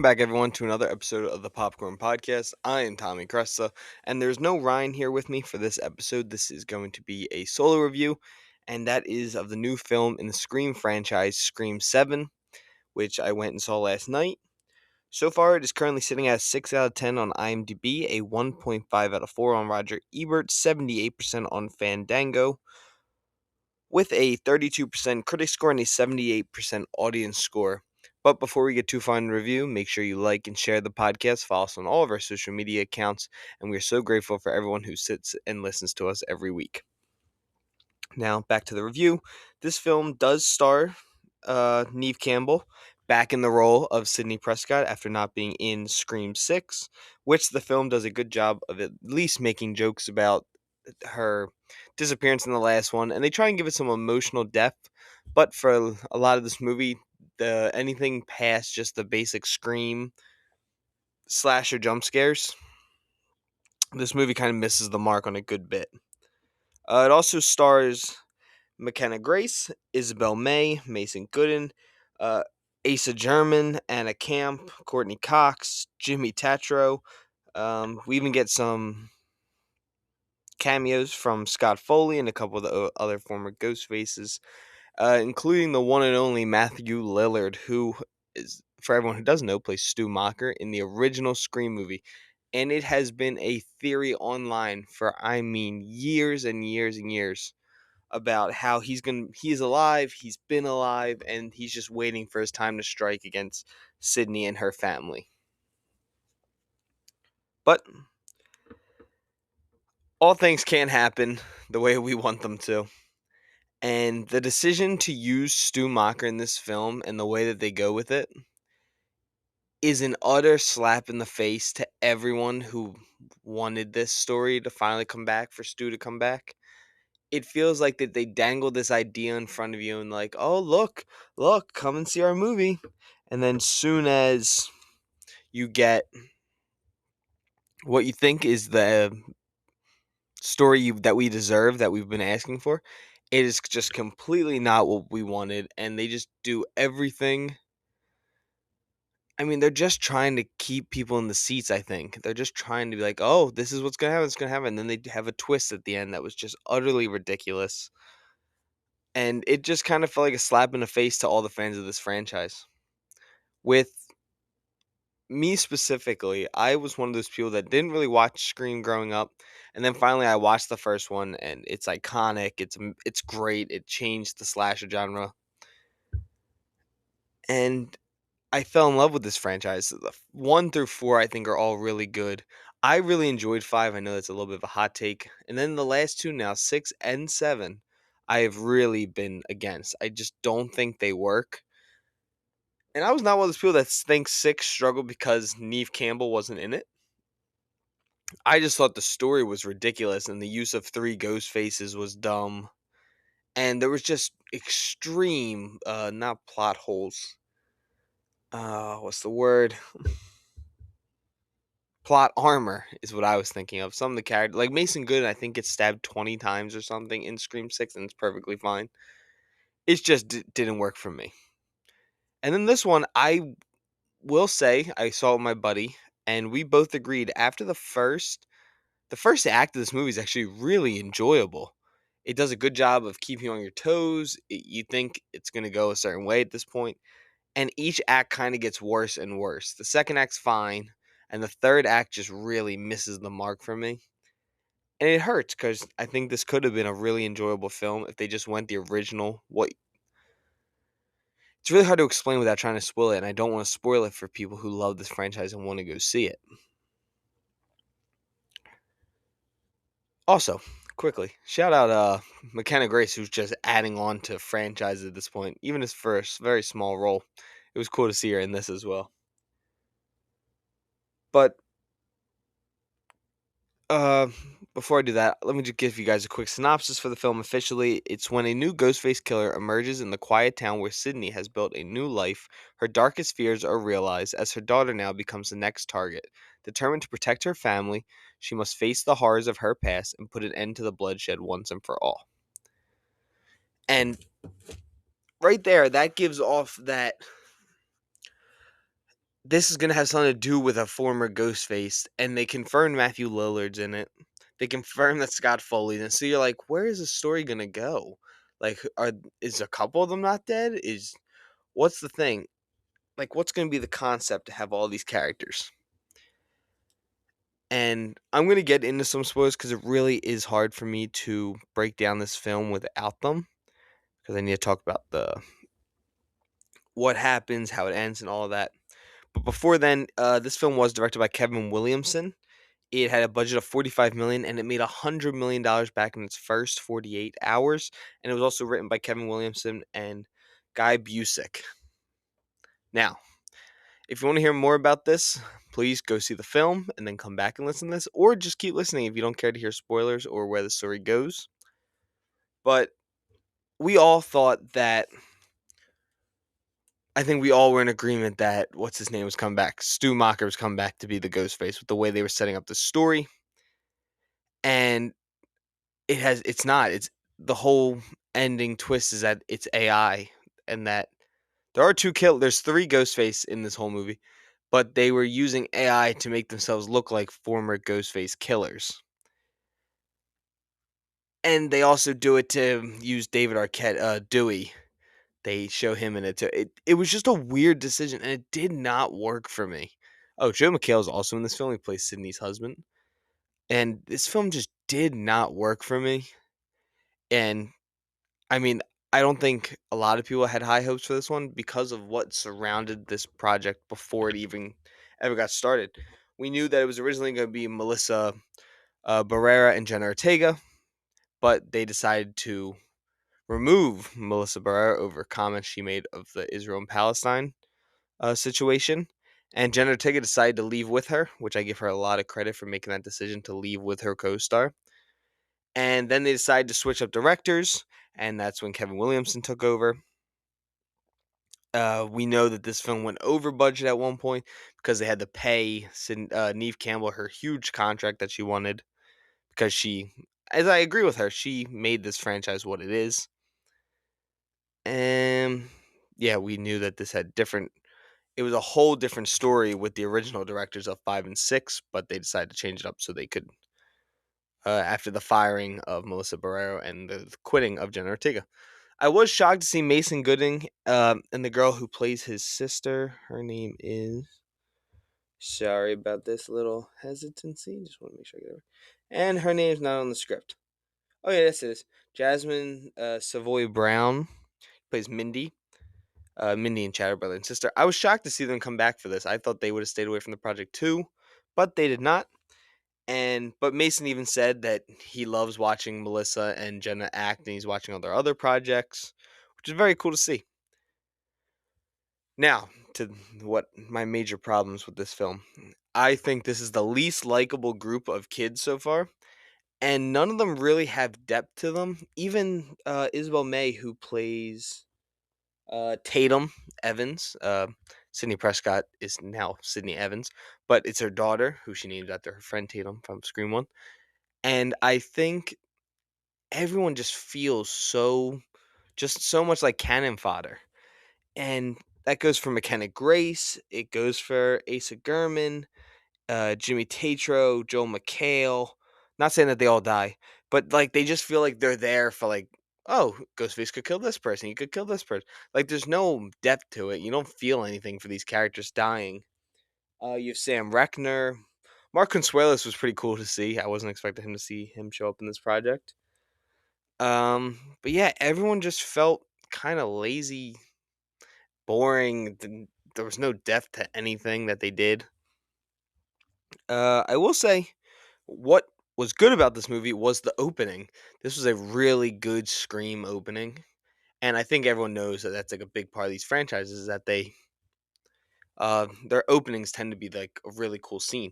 Back, everyone, to another episode of the Popcorn Podcast. I am Tommy Cresta, and there's no Ryan here with me for this episode. This is going to be a solo review, and that is of the new film in the Scream franchise, Scream 7, which I went and saw last night. So far, it is currently sitting at a 6 out of 10 on IMDb, a 1.5 out of 4 on Roger Ebert, 78% on Fandango, with a 32% critic score and a 78% audience score. But before we get too far in the review, make sure you like and share the podcast, follow us on all of our social media accounts, and we are so grateful for everyone who sits and listens to us every week. Now, back to the review. This film does star Neve Campbell back in the role of Sidney Prescott after not being in Scream 6, which the film does a good job of at least making jokes about her disappearance in the last one, and they try and give it some emotional depth. But for a lot of this movie, the anything past just the basic Scream slasher jump scares, this movie kind of misses the mark on a good bit. It also stars McKenna Grace, Isabel May, Mason Gooden, uh, Asa German, Anna Camp, Courtney Cox, Jimmy Tatro. We even get some cameos from Scott Foley and a couple of the other former Ghostfaces, including the one and only Matthew Lillard, who is, for everyone who doesn't know, plays Stu Macher in the original Scream movie. And it has been a theory online for, years and years and years about how he's alive, he's been alive, and he's just waiting for his time to strike against Sydney and her family. But all things can't happen the way we want them to. And the decision to use Stu Macher in this film and the way that they go with it is an utter slap in the face to everyone who wanted this story to finally come back, for Stu to come back. It feels like that they dangle this idea in front of you and like, oh, look, come and see our movie. And then soon as you get what you think is the story that we deserve, that we've been asking for, it is just completely not what we wanted. And they just do everything. I mean, they're just trying to keep people in the seats, I think. They're just trying to be like, oh, this is what's going to happen. It's going to happen. And then they have a twist at the end that was just utterly ridiculous. And it just kind of felt like a slap in the face to all the fans of this franchise. With me specifically, I was one of those people that didn't really watch Scream growing up, and then finally I watched the first one, and it's iconic. It's great. It changed the slasher genre, and I fell in love with this franchise. The 1 through 4, I think, are all really good. I really enjoyed 5. I know that's a little bit of a hot take, and then the last two now, 6 and 7, I have really been against. I just don't think they work. And I was not one of those people that thinks 6 struggled because Neve Campbell wasn't in it. I just thought the story was ridiculous and the use of 3 ghost faces was dumb. And there was just extreme, not plot holes. What's the word? Plot armor is what I was thinking of. Some of the characters, like Mason Gooden, I think gets stabbed 20 times or something in Scream 6, and it's perfectly fine. It just didn't work for me. And then this one, I will say, I saw it with my buddy, and we both agreed after the first act of this movie is actually really enjoyable. It does a good job of keeping you on your toes. You think it's going to go a certain way at this point, and each act kind of gets worse and worse. The second act's fine, and the third act just really misses the mark for me. And it hurts because I think this could have been a really enjoyable film if they just went the original. It's really hard to explain without trying to spoil it, and I don't want to spoil it for people who love this franchise and want to go see it. Also, quickly, shout out McKenna Grace, who's just adding on to franchise at this point, even his first very small role. It was cool to see her in this as well. But uh, before I do that, let me just give you guys a quick synopsis for the film officially. It's when a new Ghostface killer emerges in the quiet town where Sydney has built a new life, her darkest fears are realized as her daughter now becomes the next target. Determined to protect her family, she must face the horrors of her past and put an end to the bloodshed once and for all. And right there, that gives off this is gonna have something to do with a former Ghostface, and they confirmed Matthew Lillard's in it. They confirmed that Scott Foley's in it. So you're like, where is the story gonna go? Like, is a couple of them not dead? Is what's the thing? Like, what's gonna be the concept to have all these characters? And I'm gonna get into some spoilers because it really is hard for me to break down this film without them. Because I need to talk about the what happens, how it ends, and all of that. But before then, this film was directed by Kevin Williamson. It had a budget of 45 million and it made $100 million back in its first 48 hours. And it was also written by Kevin Williamson and Guy Busick. Now, if you want to hear more about this, please go see the film and then come back and listen to this, or just keep listening if you don't care to hear spoilers or where the story goes. But we all thought that, I think we all were in agreement that what's his name was coming back. Stu Macher was coming back to be the Ghostface with the way they were setting up the story. And it's not. It's the whole ending twist is that it's AI and that there's three Ghostface in this whole movie, but they were using AI to make themselves look like former Ghostface killers. And they also do it to use David Arquette, Dewey. They show him in it too. It was just a weird decision, and it did not work for me. Oh, Joe McHale is also in this film. He plays Sydney's husband, and this film just did not work for me. And I mean, I don't think a lot of people had high hopes for this one because of what surrounded this project before it even ever got started. We knew that it was originally going to be Melissa Barrera and Jenna Ortega, but they decided to remove Melissa Barrera over comments she made of the Israel and Palestine situation. And Jenna Ortega decided to leave with her, which I give her a lot of credit for making that decision to leave with her co star. And then they decided to switch up directors, and that's when Kevin Williamson took over. We know that this film went over budget at one point because they had to pay Neve Campbell her huge contract that she wanted because she, as I agree with her, she made this franchise what it is. And yeah, we knew that this had different. It was a whole different story with the original directors of 5 and 6, but they decided to change it up so they could, after the firing of Melissa Barrero and the quitting of Jenna Ortega. I was shocked to see Mason Gooding and the girl who plays his sister. Her name is. Sorry about this little hesitancy. Just want to make sure I get it right. And her name's not on the script. Oh, yeah, yes, it is. Jasmine Savoy Brown plays Mindy. Mindy and Chatter, brother and sister. I was shocked to see them come back for this. I thought they would have stayed away from the project too, but they did not. But Mason even said that he loves watching Melissa and Jenna act, and he's watching all their other projects, which is very cool to see. Now, to what my major problems with this film. I think this is the least likable group of kids so far, and none of them really have depth to them. Even Isabel May, who plays Tatum Evans, Sydney Prescott is now Sydney Evans, but it's her daughter, who she named after her friend Tatum from Scream 1. And I think everyone just feels so much like cannon fodder. And that goes for McKenna Grace. It goes for Asa Gurman, Jimmy Tatro, Joel McHale. Not saying that they all die, but like they just feel like they're there for like, oh, Ghostface could kill this person. He could kill this person. Like there's no depth to it. You don't feel anything for these characters dying. You have Sam Reckner. Mark Consuelos was pretty cool to see. I wasn't expecting him to see him show up in this project. But yeah, everyone just felt kind of lazy, boring. There was no depth to anything that they did. I will say, what was good about this movie was the opening. This was a really good Scream opening, and I think everyone knows that that's like a big part of these franchises is that their openings tend to be like a really cool scene.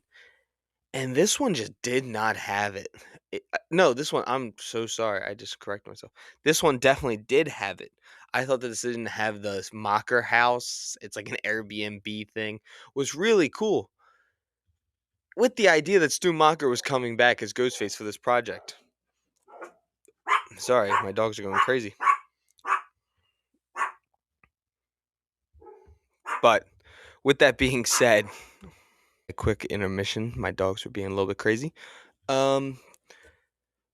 And this one just did not have it. No, this one, I'm so sorry. I just corrected myself. This one definitely did have it. I thought the decision to have the Mocker house, it's like an Airbnb thing, was really cool. With the idea that Stu Macher was coming back as Ghostface for this project. Sorry, my dogs are going crazy. But with that being said, a quick intermission. My dogs were being a little bit crazy. Um,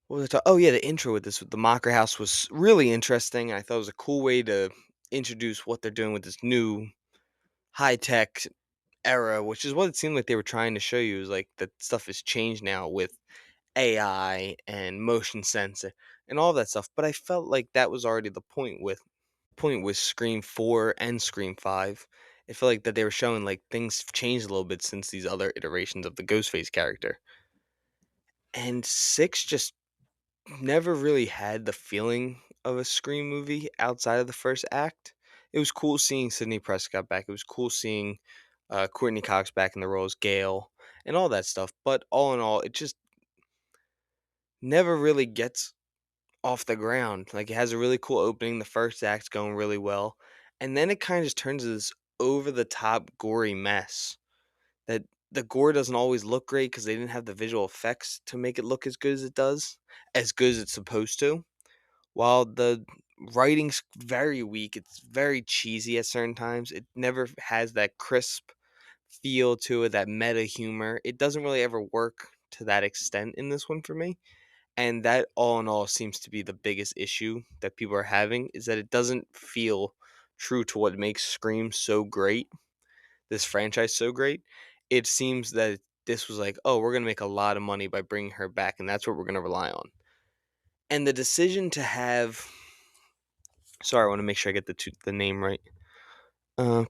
what was I talking? Oh yeah, the intro with this with the Mocker House was really interesting. I thought it was a cool way to introduce what they're doing with this new high tech era, which is what it seemed like they were trying to show you. Is like that stuff has changed now with AI and motion sensor and all that stuff. But I felt like that was already the point with Scream 4 and Scream 5. It felt like that they were showing like things have changed a little bit since these other iterations of the Ghostface character. And 6 just never really had the feeling of a Scream movie outside of the first act. It was cool seeing Sidney Prescott back. It was cool seeing Courtney Cox back in the role as Gale and all that stuff. But all in all, it just never really gets off the ground. Like it has a really cool opening. The first act's going really well, and then it kind of just turns to this over the top gory mess. That the gore doesn't always look great because they didn't have the visual effects to make it look as good as it does, as good as it's supposed to. While the writing's very weak, it's very cheesy at certain times. It never has that crisp feel to it, that meta humor. It doesn't really ever work to that extent in this one for me. And that all in all seems to be the biggest issue that people are having is that it doesn't feel true to what makes Scream so great, this franchise so great. It seems that this was like, oh, we're going to make a lot of money by bringing her back, and that's what we're going to rely on. And the decision to have, sorry, I want to make sure I get the name right. Uh,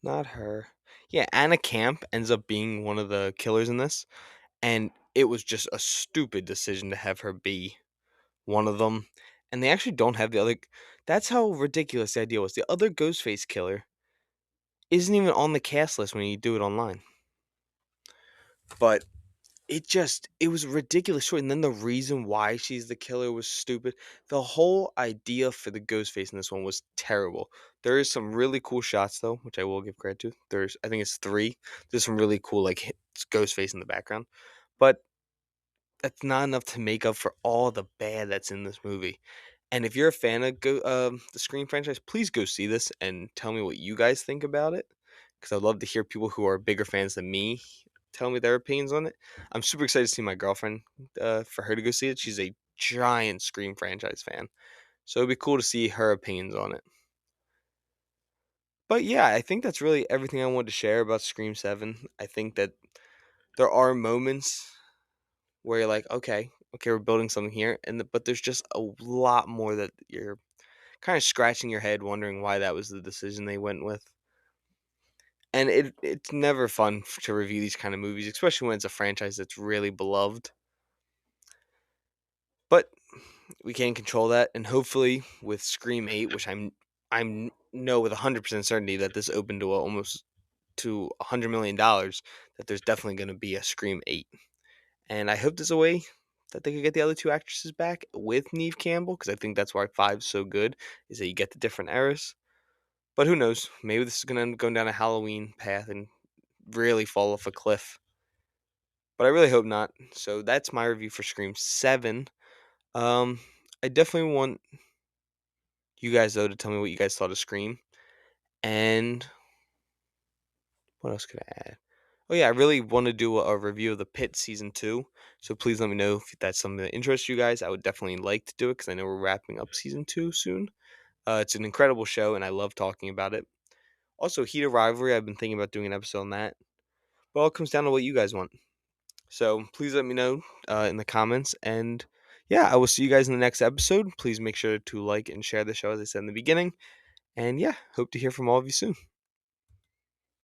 Not her. Yeah, Anna Camp ends up being one of the killers in this, and it was just a stupid decision to have her be one of them, and they actually don't have the other. That's how ridiculous the idea was. The other Ghostface killer isn't even on the cast list when you do it online. But it was ridiculous short. And then the reason why she's the killer was stupid. The whole idea for the Ghostface in this one was terrible. There is some really cool shots though, which I will give credit to. I think it's three. There's some really cool like Ghostface in the background, but that's not enough to make up for all the bad that's in this movie. And if you're a fan of the Scream franchise, please go see this and tell me what you guys think about it. Because I'd love to hear people who are bigger fans than me tell me their opinions on it. I'm super excited to see my girlfriend, for her to go see it. She's a giant Scream franchise fan. So it'd be cool to see her opinions on it. But yeah, I think that's really everything I wanted to share about Scream 7. I think that there are moments where you're like, okay, we're building something here, but there's just a lot more that you're kind of scratching your head, wondering why that was the decision they went with. And it's never fun to review these kind of movies, especially when it's a franchise that's really beloved. But we can't control that, and hopefully with Scream 8, which I'm know with 100% certainty that this opened to almost to $100 million, that there's definitely going to be a Scream 8. And I hope there's a way that they could get the other two actresses back with Neve Campbell, because I think that's why 5's so good, is that you get the different eras. But who knows? Maybe this is going to end up going down a Halloween path and really fall off a cliff. But I really hope not. So that's my review for Scream 7. Um, I definitely want you guys, though, to tell me what you guys thought of Scream. And what else could I add? Oh, yeah, I really want to do a review of The Pit Season 2. So please let me know if that's something that interests you guys. I would definitely like to do it because I know we're wrapping up Season 2 soon. It's an incredible show, and I love talking about it. Also, Heat of Rivalry, I've been thinking about doing an episode on that. But it all comes down to what you guys want. So please let me know in the comments. And yeah, I will see you guys in the next episode. Please make sure to like and share the show, as I said in the beginning. And yeah, hope to hear from all of you soon.